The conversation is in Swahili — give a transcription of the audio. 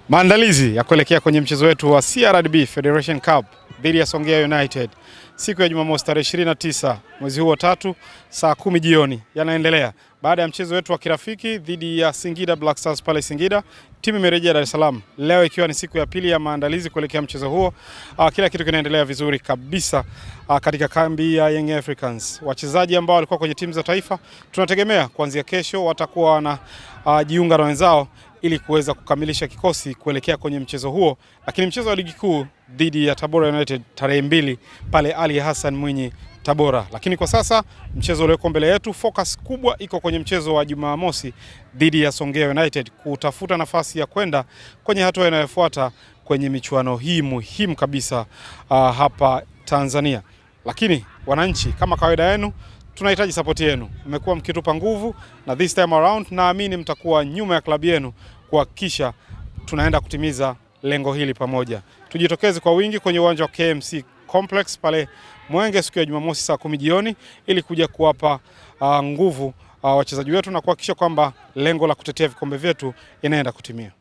Maandalizi ya kuelekea kwenye mchezo wetu wa CRDB Federation Cup dhidi ya Songea United siku ya Jumamosi tarehe 29 mwezi huu wa 3 saa 10 jioni yanaendelea. Baada ya mchezo wetu wa kirafiki dhidi ya Singida Black Stars pale Singida, timu imerejea Dar es Salaam leo ikiwa ni siku ya pili ya maandalizi kuelekea mchezo huo. Kila kitu kinaendelea vizuri kabisa katika kambi ya Young Africans. Wachezaji ambao walikuwa kwenye timu za taifa tunategemea kuanzia kesho watakuwa na jiunga na wenzao ili kuweza kukamilisha kikosi kuelekea kwenye mchezo huo. Lakini mchezo wa ligi kuu dhidi ya Tabora United tarehe 2 pale Ali Hassan Mwinyi Tabora. Lakini kwa sasa mchezo ulioko mbele yetu, focus kubwa iko kwenye mchezo wa Jumamosi dhidi ya Songea United kutafuta nafasi ya kwenda kwenye hatua inayofuata kwenye michuano hii muhimu kabisa hapa Tanzania. Lakini wananchi, kama kawaida yenu, tunahitaji support yenu. Mmekuwa mkitupa nguvu na this time around naamini mtakuwa nyuma ya klabu yenu kuhakikisha tunaenda kutimiza lengo hili pamoja. Tujitokeze kwa wingi kwenye uwanja wa KMC Complex pale Mwenge siku ya Jumamosi saa 10 jioni ili kuja kuwapa nguvu wachezaji wetu na kuhakikisha kwamba lengo la kutetea vikombe vyetu inaenda kutimia.